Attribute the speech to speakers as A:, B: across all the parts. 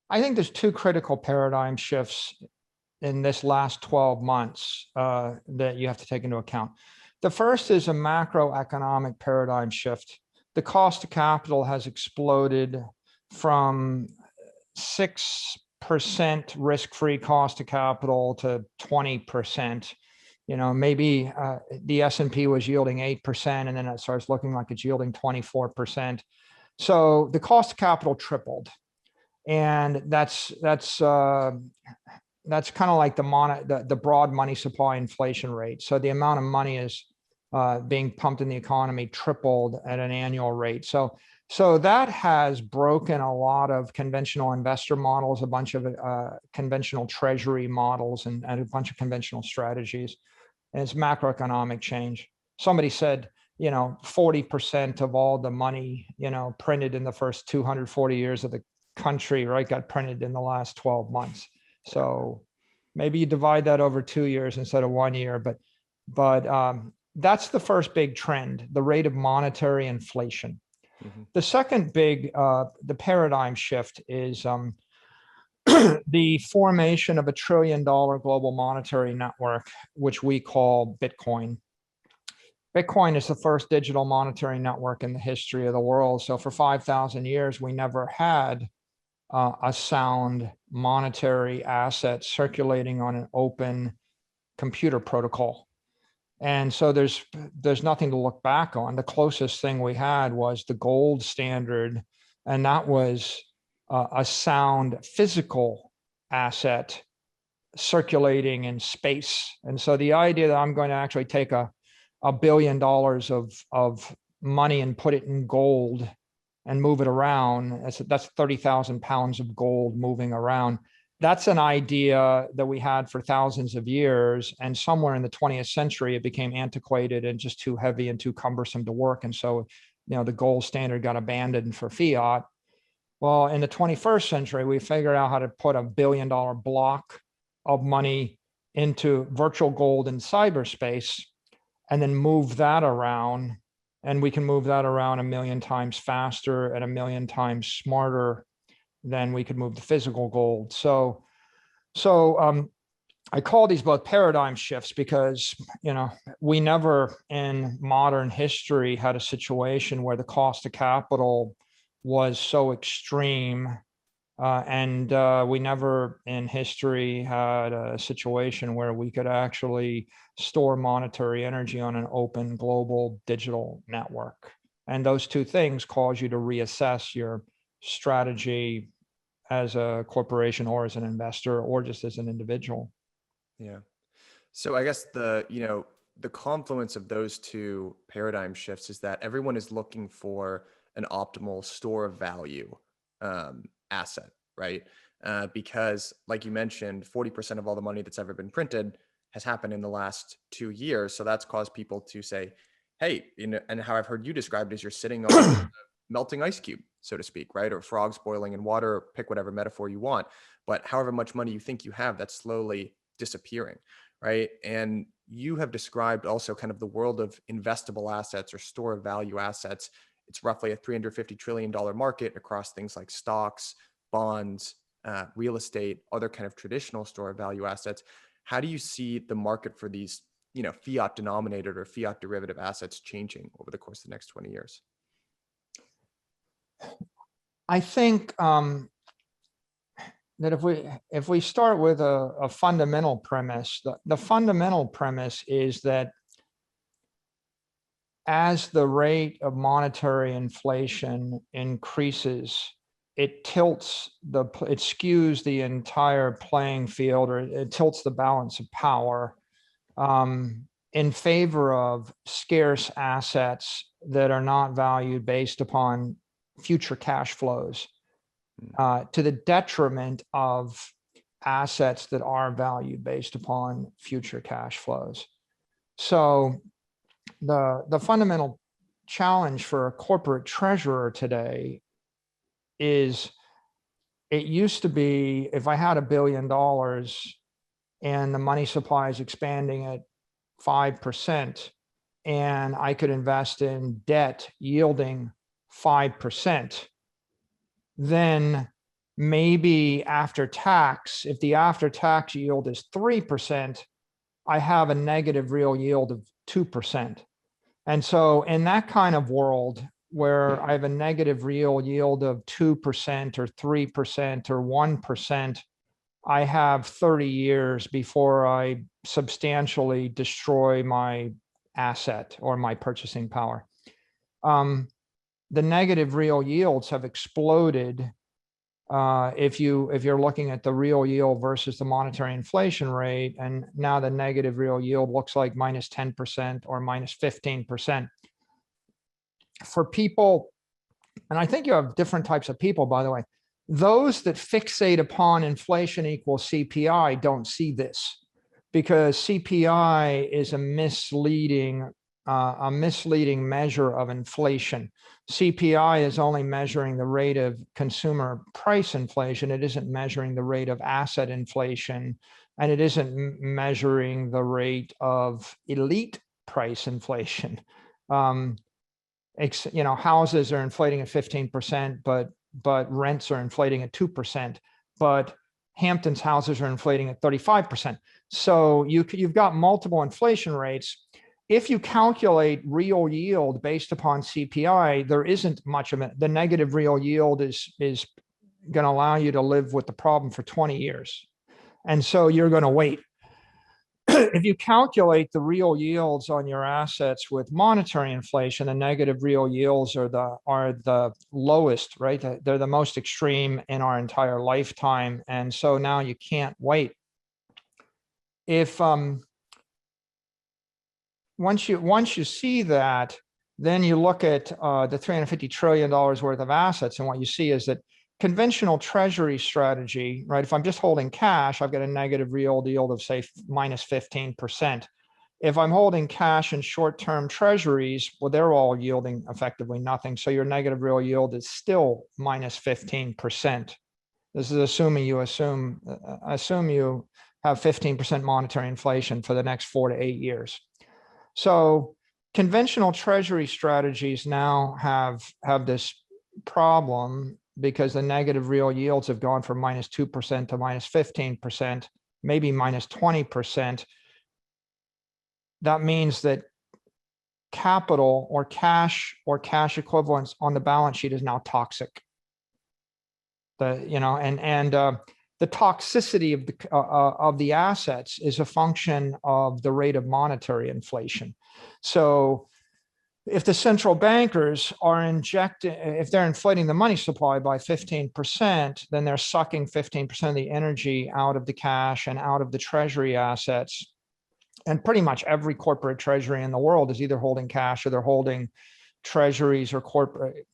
A: I think there's two critical paradigm shifts in this last 12 months that you have to take into account. The first is a macroeconomic paradigm shift. The cost of capital has exploded from 6% risk-free cost of capital to 20%. Maybe the S&P was yielding 8%, and then it starts looking like it's yielding 24%. So the cost of capital tripled, and that's kind of like the broad money supply inflation rate. So the amount of money is being pumped in the economy tripled at an annual rate. So that has broken a lot of conventional investor models, a bunch of conventional treasury models, and a bunch of conventional strategies. And it's macroeconomic change. Somebody said, 40% of all the money, printed in the first 240 years of the country, right, got printed in the last 12 months. So maybe you divide that over 2 years instead of 1 year, but that's the first big trend, the rate of monetary inflation. Mm-hmm. The second big, the paradigm shift is the formation of $1 trillion global monetary network, which we call Bitcoin. Bitcoin is the first digital monetary network in the history of the world. So for 5,000 years, we never had a sound monetary asset circulating on an open computer protocol. And so there's nothing to look back on. The closest thing we had was the gold standard, and that was a sound physical asset circulating in space. And so the idea that I'm going to actually take $1 billion of money and put it in gold and move it around, that's 30,000 pounds of gold moving around. That's an idea that we had for thousands of years, and somewhere in the 20th century, it became antiquated and just too heavy and too cumbersome to work. And so, the gold standard got abandoned for fiat. Well, in the 21st century, we figured out how to put $1 billion block of money into virtual gold in cyberspace and then move that around. And we can move that around 1 million times faster and 1 million times smarter than we could move the physical gold. So I call these both paradigm shifts because, we never in modern history had a situation where the cost of capital was so extreme. And we never in history had a situation where we could actually store monetary energy on an open global digital network. And those two things cause you to reassess your strategy as a corporation or as an investor or just as an individual.
B: Yeah. So I guess the confluence of those two paradigm shifts is that everyone is looking for an optimal store of value asset, right? Because like you mentioned, 40% of all the money that's ever been printed has happened in the last 2 years. So that's caused people to say, hey, and how I've heard you described is you're sitting on a melting ice cube, so to speak, right? Or frogs boiling in water, pick whatever metaphor you want. But however much money you think you have, that's slowly disappearing, right? And you have described also kind of the world of investable assets or store of value assets. It's roughly a $350 trillion market across things like stocks, bonds, real estate, other kind of traditional store of value assets. How do you see the market for these, fiat denominated or fiat derivative assets changing over the course of the next 20 years?
A: I think that if we start with a fundamental premise, the fundamental premise is that as the rate of monetary inflation increases, it skews the entire playing field, or it tilts the balance of power in favor of scarce assets that are not valued based upon future cash flows, to the detriment of assets that are valued based upon future cash flows. So the fundamental challenge for a corporate treasurer today is, it used to be, if I had $1 billion and the money supply is expanding at 5%, and I could invest in debt yielding 5%, then maybe after tax, if the after tax yield is 3%, I have a negative real yield of 2%. And so in that kind of world where I have a negative real yield of 2% or 3% or 1%, I have 30 years before I substantially destroy my asset or my purchasing power. The negative real yields have exploded. If you're looking at the real yield versus the monetary inflation rate, and now the negative real yield looks like minus 10% or minus 15%. For people, and I think you have different types of people, by the way, those that fixate upon inflation equals CPI don't see this, because CPI is a misleading measure of inflation. CPI is only measuring the rate of consumer price inflation. It isn't measuring the rate of asset inflation, and it isn't measuring the rate of elite price inflation. Houses are inflating at 15%, but rents are inflating at 2%. But Hampton's houses are inflating at 35%. So you've got multiple inflation rates. If you calculate real yield based upon CPI, there isn't much of it. The negative real yield is going to allow you to live with the problem for 20 years. And so you're going to wait. If you calculate the real yields on your assets with monetary inflation, the negative real yields are the lowest, right? They're the most extreme in our entire lifetime. And so now you can't wait. If once you see that, then you look at the $350 trillion worth of assets, and what you see is that conventional treasury strategy, right? If I'm just holding cash, I've got a negative real yield of say minus 15%. If I'm holding cash in short-term treasuries, well, they're all yielding effectively nothing. So your negative real yield is still minus 15%. This is assuming you assume you have 15% monetary inflation for the next 4 to 8 years. So conventional treasury strategies now have this problem, because the negative real yields have gone from minus 2% to minus 15%, maybe minus 20%. That means that capital or cash equivalents on the balance sheet is now toxic. The toxicity of the assets is a function of the rate of monetary inflation. So if the central bankers are if they're inflating the money supply by 15%, then they're sucking 15% of the energy out of the cash and out of the treasury assets. And pretty much every corporate treasury in the world is either holding cash or they're holding treasuries or corporate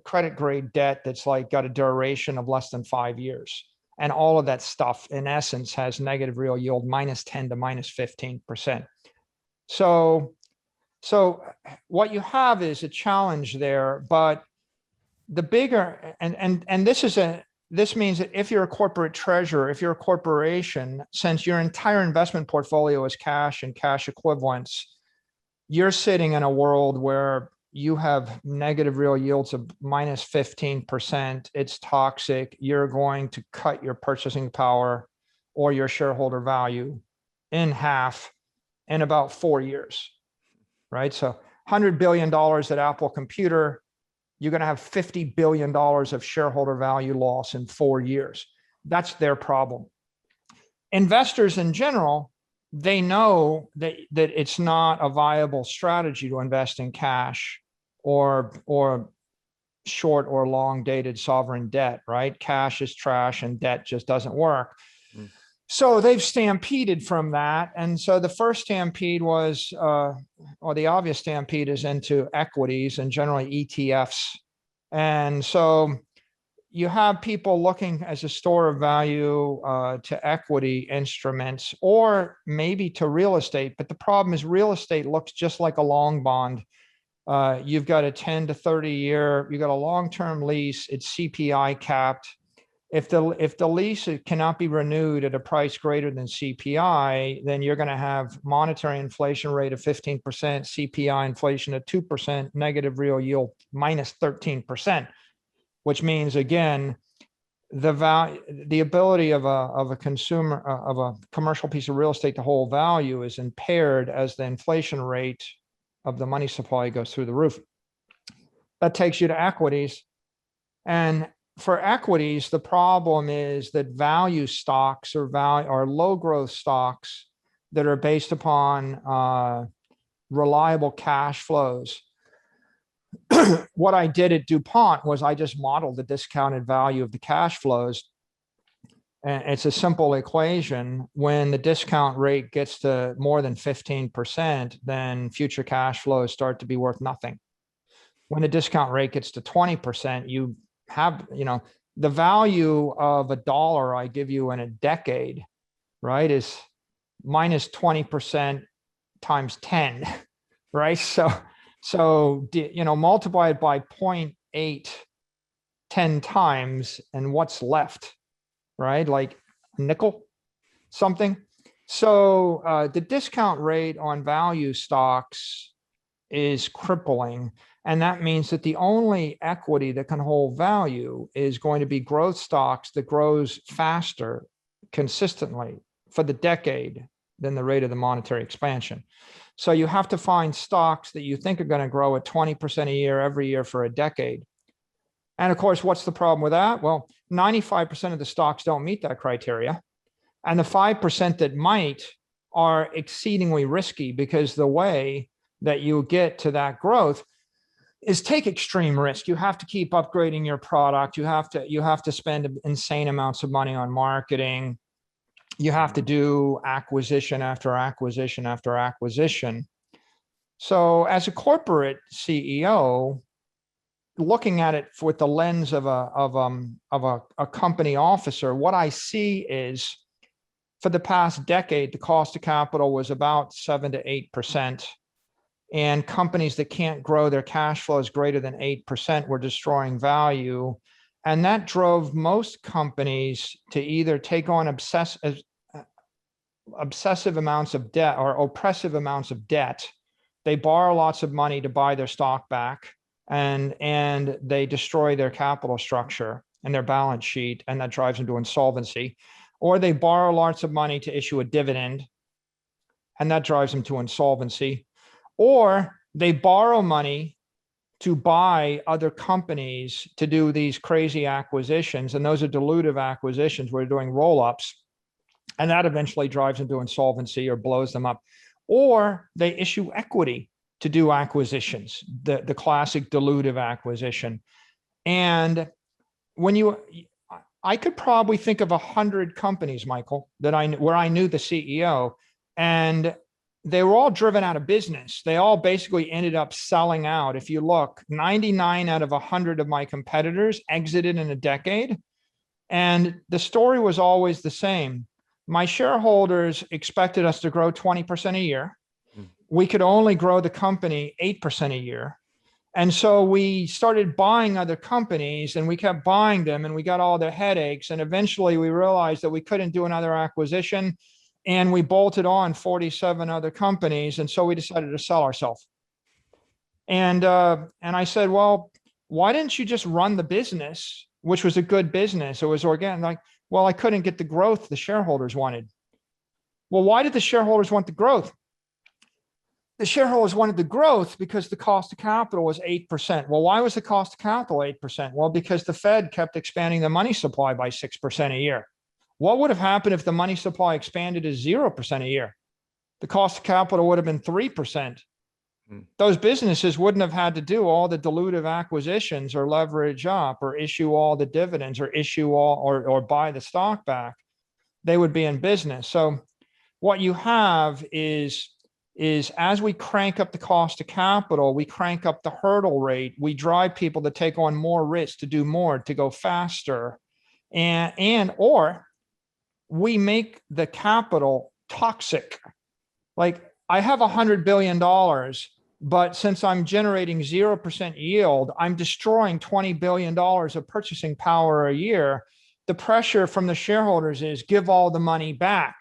A: credit grade debt that's like got a duration of less than 5 years. And all of that stuff, in essence, has negative real yield minus 10 to minus 15%. So what you have is a challenge there, but the bigger, and this means that if you're a corporate treasurer, if you're a corporation, since your entire investment portfolio is cash and cash equivalents, you're sitting in a world where you have negative real yields of minus 15%. It's toxic. You're going to cut your purchasing power or your shareholder value in half in about 4 years. Right? So $100 billion at Apple Computer, you're going to have $50 billion of shareholder value loss in 4 years. That's their problem. Investors in general, they know that it's not a viable strategy to invest in cash or short or long dated sovereign debt, right? Cash is trash and debt just doesn't work. So they've stampeded from that. And so the first stampede was, or the obvious stampede is into equities and generally ETFs. And so you have people looking as a store of value to equity instruments or maybe to real estate. But the problem is real estate looks just like a long bond. You've got a 10 to 30 year, you've got a long-term lease, it's CPI capped. If the lease cannot be renewed at a price greater than CPI, then you're going to have monetary inflation rate of 15%, CPI inflation at 2%, negative real yield minus 13%, which means, again, the ability of a consumer, of a commercial piece of real estate to hold value is impaired as the inflation rate of the money supply goes through the roof. That takes you to equities. And for equities, the problem is that value stocks are low growth stocks that are based upon reliable cash flows. What I did at DuPont was I just modeled the discounted value of the cash flows. And it's a simple equation. When the discount rate gets to more than 15%, then future cash flows start to be worth nothing. When the discount rate gets to 20%, you have, the value of $1 I give you in a decade, right, is minus 20% times 10, right? So, multiply it by 0.8 10 times, and what's left, right? Like a nickel, something. So the discount rate on value stocks is crippling. And that means that the only equity that can hold value is going to be growth stocks that grows faster consistently for the decade than the rate of the monetary expansion. So you have to find stocks that you think are going to grow at 20% a year every year for a decade. And of course, what's the problem with that? Well, 95% of the stocks don't meet that criteria. And the 5% that might are exceedingly risky, because the way that you get to that growth is take extreme risk. You have to keep upgrading your product. You have to spend insane amounts of money on marketing. You have to do acquisition after acquisition after acquisition. So as a corporate CEO, looking at it with the lens of a company officer, what I see is, for the past decade, the cost of capital was about 7 to 8%. And companies that can't grow their cash flows greater than 8% were destroying value. And that drove most companies to either take on obsessive amounts of debt or oppressive amounts of debt. They borrow lots of money to buy their stock back, and they destroy their capital structure and their balance sheet, and that drives them to insolvency. Or they borrow lots of money to issue a dividend, and that drives them to insolvency. Or they borrow money to buy other companies to do these crazy acquisitions, and those are dilutive acquisitions where they're doing roll-ups, and that eventually drives them to insolvency or blows them up. Or they issue equity to do acquisitions, the classic dilutive acquisition. And I could probably think of 100 companies, Michael, where I knew the CEO, and they were all driven out of business. They all basically ended up selling out. If you look, 99 out of 100 of my competitors exited in a decade. And the story was always the same. My shareholders expected us to grow 20% a year. We could only grow the company 8% a year. And so we started buying other companies, and we kept buying them, and we got all the headaches. And eventually we realized that we couldn't do another acquisition, and we bolted on 47 other companies. And so we decided to sell ourselves. And I said, well, why didn't you just run the business, which was a good business? It was organic. Like, well, I couldn't get the growth the shareholders wanted. Well, why did the shareholders want the growth? The shareholders wanted the growth because the cost of capital was 8%. Well, why was the cost of capital 8%? Well, because the Fed kept expanding the money supply by 6% a year. What would have happened if the money supply expanded to 0% a year? The cost of capital would have been 3%. Those businesses wouldn't have had to do all the dilutive acquisitions or leverage up or issue all the dividends or or buy the stock back. They would be in business. So what you have is as we crank up the cost of capital, we crank up the hurdle rate. We drive people to take on more risk, to do more, to go faster, or we make the capital toxic. Like, I have $100 billion, but since I'm generating 0% yield, I'm destroying $20 billion of purchasing power a year. The pressure from the shareholders is give all the money back.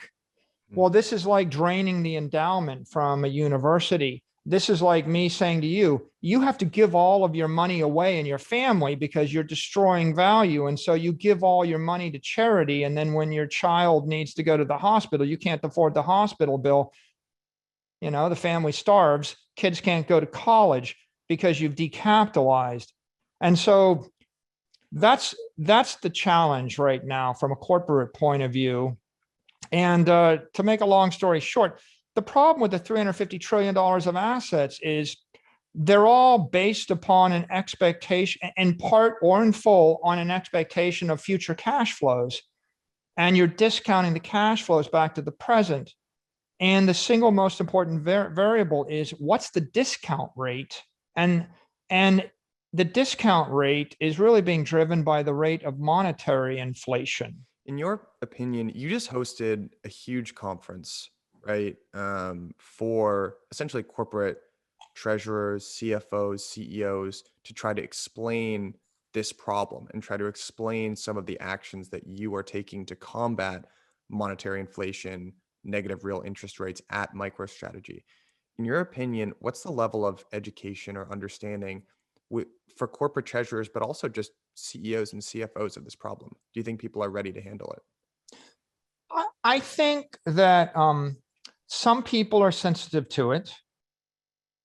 A: Well, this is like draining the endowment from a university. this is like me saying to you, you have to give all of your money away in your family because you're destroying value. And so you give all your money to charity. And then when your child needs to go to the hospital, you can't afford the hospital bill. The family starves, kids can't go to college because you've decapitalized. And so that's the challenge right now from a corporate point of view. And to make a long story short, the problem with the $350 trillion of assets is they're all based upon an expectation, in part or in full, on an expectation of future cash flows. And you're discounting the cash flows back to the present. And the single most important variable is what's the discount rate? And the discount rate is really being driven by the rate of monetary inflation.
B: In your opinion, you just hosted a huge conference, right? For essentially corporate treasurers, CFOs, CEOs to try to explain this problem and try to explain some of the actions that you are taking to combat monetary inflation, negative real interest rates at MicroStrategy. In your opinion, what's the level of education or understanding for corporate treasurers, but also just CEOs and CFOs of this problem? Do you think people are ready to handle it?
A: I think that some people are sensitive to it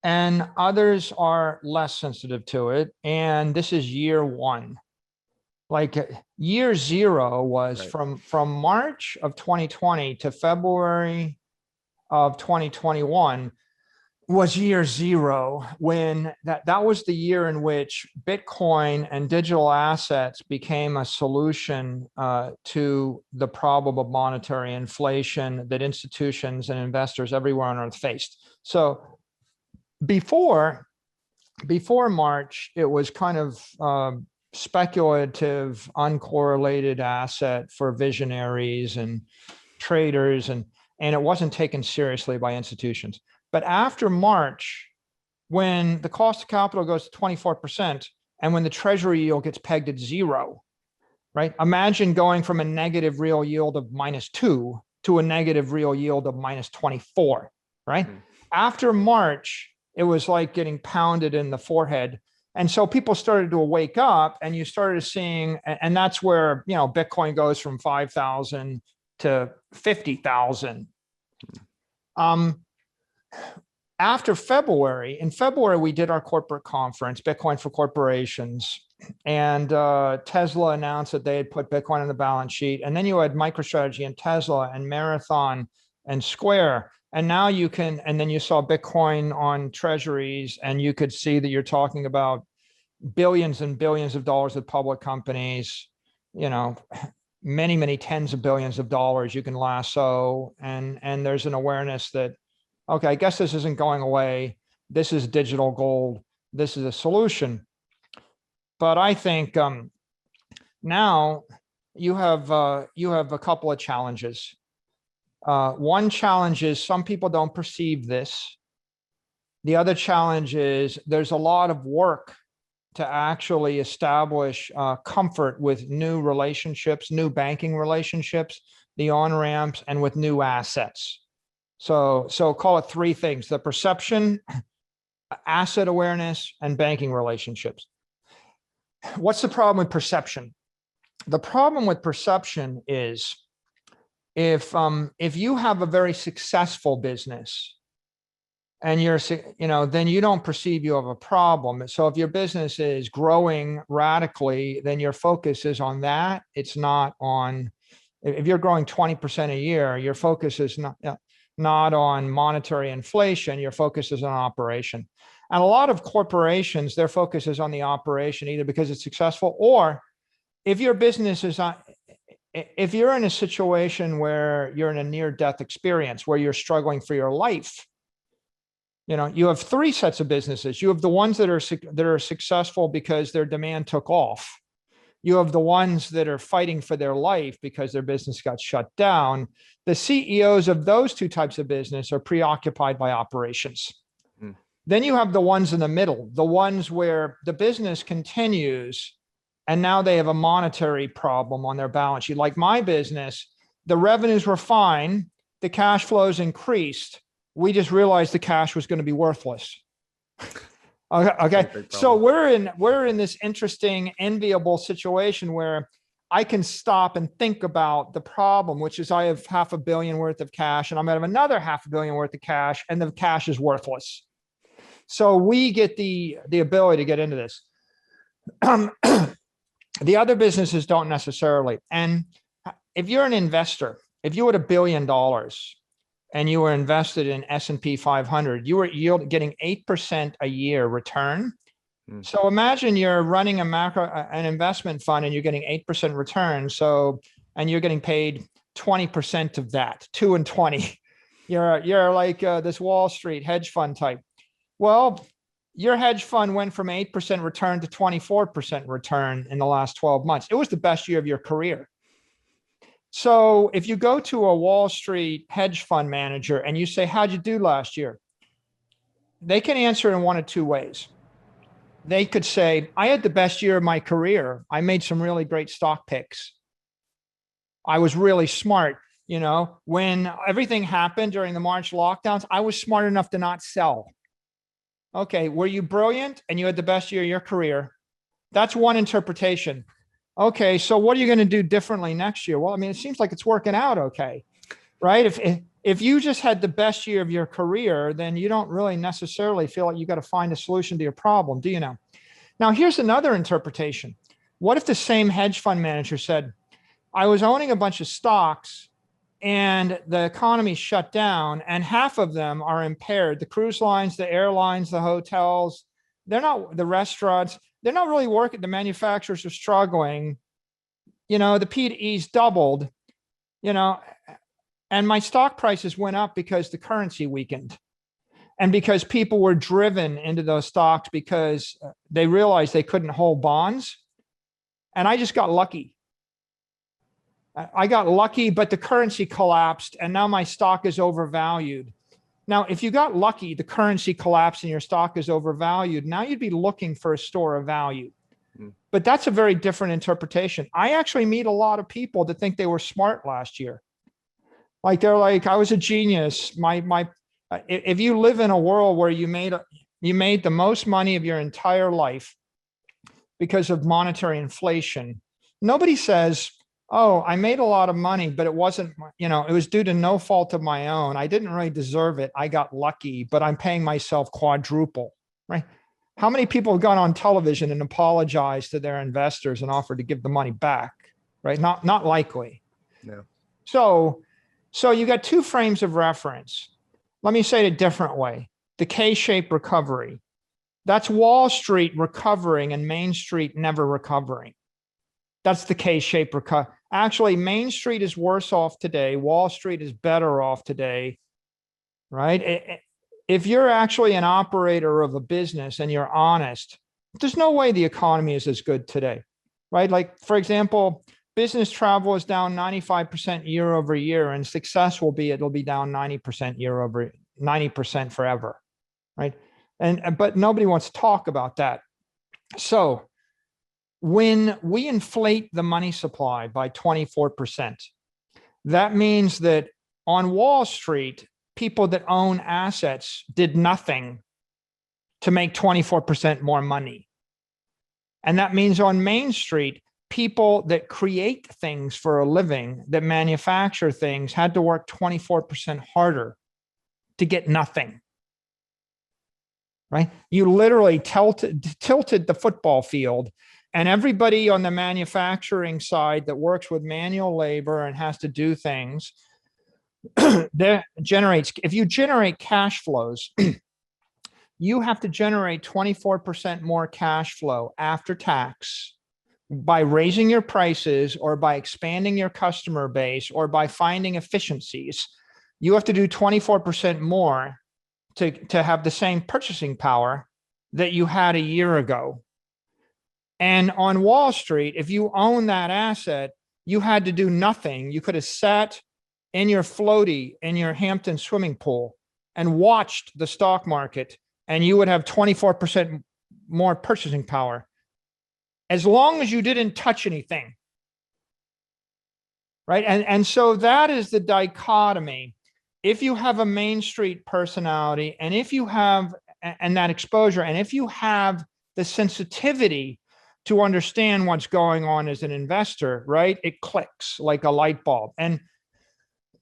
A: and others are less sensitive to it. And this is year one. Like year zero was
B: Right.
A: from March of 2020 to February of 2021 was year zero, when that was the year in which Bitcoin and digital assets became a solution to the problem of monetary inflation that institutions and investors everywhere on earth faced. So before March, it was kind of speculative, uncorrelated asset for visionaries and traders, and it wasn't taken seriously by institutions. But after March, when the cost of capital goes to 24% and when the treasury yield gets pegged at zero, right? Imagine going from a negative real yield of -2 to a negative real yield of -24, right? Mm-hmm. After March, it was like getting pounded in the forehead. And so people started to wake up, and you started seeing, and that's where, Bitcoin goes from 5,000 to 50,000. After February, in February, we did our corporate conference, Bitcoin for Corporations, and Tesla announced that they had put Bitcoin on the balance sheet. And then you had MicroStrategy and Tesla and Marathon and Square. And now you can, and then you saw Bitcoin on treasuries, and you could see that you're talking about billions and billions of dollars with public companies, many, many tens of billions of dollars you can lasso. And there's an awareness that, okay, I guess this isn't going away. This is digital gold. This is a solution. But I think now you have a couple of challenges. One challenge is some people don't perceive this. The other challenge is there's a lot of work to actually establish comfort with new relationships, new banking relationships, the on-ramps, and with new assets. So call it three things: the perception, asset awareness, and banking relationships. What's the problem with perception? The problem with perception is if you have a very successful business and then you don't perceive you have a problem. So if your business is growing radically, then your focus is on that. It's not on, if you're growing 20% a year, your focus is not on monetary inflation, your focus is on operation. And a lot of corporations, their focus is on the operation, either because it's successful, or if your business is on, if you're in a situation where you're in a near-death experience, where you're struggling for your life, you have three sets of businesses. You have the ones that are successful because their demand took off. You have the ones that are fighting for their life because their business got shut down. The CEOs of those two types of business are preoccupied by operations. Then you have the ones in the middle, the ones where the business continues and now they have a monetary problem on their balance sheet. Like my business, the revenues were fine, the cash flows increased, we just realized the cash was going to be worthless. Okay.
B: Big
A: So
B: problem.
A: we're in this interesting, enviable situation where I can stop and think about the problem, which is I have $500 million worth of cash and I'm going to have another $500 million worth of cash, and the cash is worthless. So we get the ability to get into this. The other businesses don't necessarily. And if you're an investor, if you had $1 billion and you were invested in S&P 500, you were getting 8% a year return. So imagine you're running an investment fund and you're getting 8% return. So, and you're getting paid 20% of that, 2 and 20. You're like this Wall Street hedge fund type. Well, your hedge fund went from 8% return to 24% return in the last 12 months. It was the best year of your career. So if you go to a Wall Street hedge fund manager and you say, how'd you do last year? They can answer in one of two ways. They could say, I had the best year of my career. I made some really great stock picks. I was really smart. You know, when everything happened during the March lockdowns, I was smart enough to not sell. Okay, were you brilliant and you had the best year of your career? That's one interpretation. Okay, so what are you going to do differently next year? Well, I mean, it seems like it's working out okay, right? If you just had the best year of your career, then you don't really necessarily feel like you got to find a solution to your problem, do you know? Now, here's another interpretation. What if the same hedge fund manager said, I was owning a bunch of stocks and the economy shut down and half of them are impaired. The cruise lines, the airlines, the hotels, they're not, the restaurants, they're not really working. The manufacturers are struggling. You know, the P/E's doubled, you know, and my stock prices went up because the currency weakened and because people were driven into those stocks because they realized they couldn't hold bonds. And I just got lucky. I got lucky, but the currency collapsed and now my stock is overvalued. Now, if you got lucky, the currency collapsed and your stock is overvalued. Now you'd be looking for a store of value. But that's a very different interpretation. I actually meet a lot of people that think they were smart last year. Like they're like, I was a genius. If you live in a world where you made the most money of your entire life because of monetary inflation, nobody says, oh, I made a lot of money, but it wasn't, you know, it was due to no fault of my own. I didn't really deserve it. I got lucky, but I'm paying myself quadruple, right? How many people have gone on television and apologized to their investors and offered to give the money back, right? Not likely.
B: No.
A: So you got two frames of reference. Let me say it a different way. The K-shaped recovery. That's Wall Street recovering and Main Street never recovering. That's the K-shaped recovery. Actually, Main Street is worse off today. Wall Street is better off today, right? If you're actually an operator of a business and you're honest, there's no way the economy is as good today, right? Like, for example, business travel is down 95% year over year, and success will be, it'll be down 90% forever, right? But nobody wants to talk about that. So when we inflate the money supply by 24%, that means that on Wall Street, people that own assets did nothing to make 24% more money. And that means on Main Street, people that create things for a living, that manufacture things, had to work 24% harder to get nothing. Right? You literally tilted the football field, and everybody on the manufacturing side that works with manual labor and has to do things, that generates, if you generate cash flows, you have to generate 24% more cash flow after tax by raising your prices or by expanding your customer base or by finding efficiencies. You have to do 24% more to have the same purchasing power that you had a year ago. And on Wall Street, if you own that asset, you had to do nothing. You could have sat in your floaty in your Hampton swimming pool and watched the stock market, and you would have 24% more purchasing power as long as you didn't touch anything. Right. And so that is the dichotomy. if you have a Main Street personality, and if you have, and that exposure, and if you have the sensitivity to understand what's going on as an investor, right? It clicks like a light bulb. And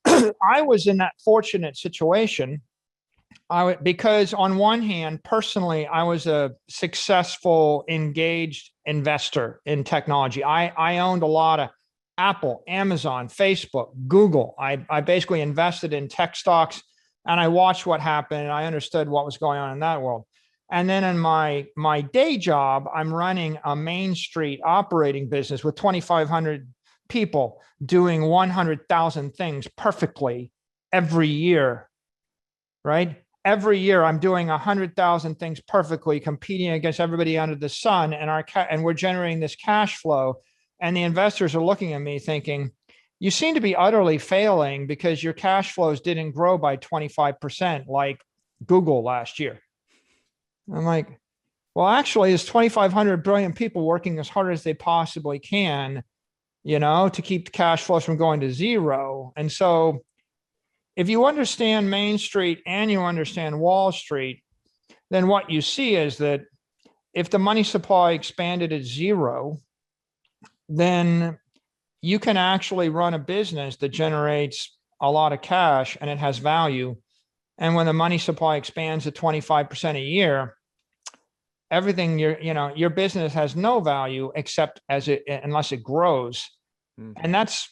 A: I was in that fortunate situation. Because on one hand, personally, I was a successful, engaged investor in technology. I owned a lot of Apple, Amazon, Facebook, Google. I basically invested in tech stocks, and I watched what happened, and I understood what was going on in that world. And then in my day job, I'm running a Main Street operating business with 2,500 people doing 100,000 things perfectly every year, right? Every year I'm doing 100,000 things perfectly, competing against everybody under the sun, and we're generating this cash flow. And the investors are looking at me thinking, you seem to be utterly failing because your cash flows didn't grow by 25% like Google last year. I'm like, well, actually, there's 2,500 brilliant people working as hard as they possibly can, to keep the cash flows from going to zero. And so if you understand Main Street and you understand Wall Street, then what you see is that if the money supply expanded at zero, then you can actually run a business that generates a lot of cash and it has value. And when the money supply expands at 25% a year, everything your business has no value except unless it grows. Mm-hmm. And that's,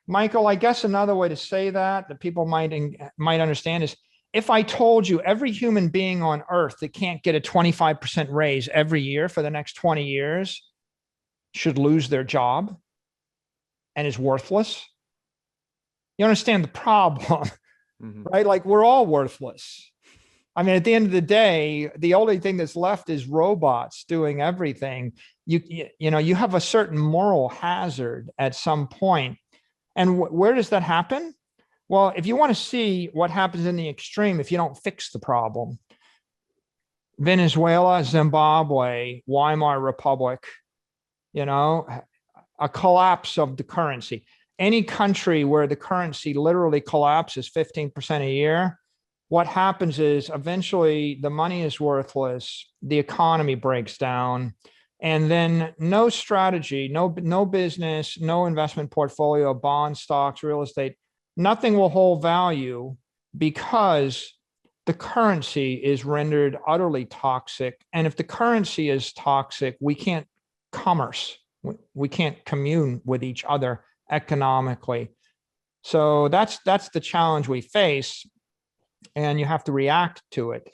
A: Michael, I guess another way to say that people might understand is, if I told you every human being on earth that can't get a 25% raise every year for the next 20 years should lose their job and is worthless, you understand the problem, mm-hmm. right? Like, we're all worthless. I mean, at the end of the day, the only thing that's left is robots doing everything. You have a certain moral hazard at some point. And where does that happen? Well, if you want to see what happens in the extreme, if you don't fix the problem, Venezuela, Zimbabwe, Weimar Republic, a collapse of the currency. Any country where the currency literally collapses 15% a year, what happens is eventually the money is worthless, the economy breaks down, and then no strategy, no business, no investment portfolio, bonds, stocks, real estate, nothing will hold value because the currency is rendered utterly toxic. And if the currency is toxic, we can't commerce. We can't commune with each other economically. So that's the challenge we face, and you have to react to it.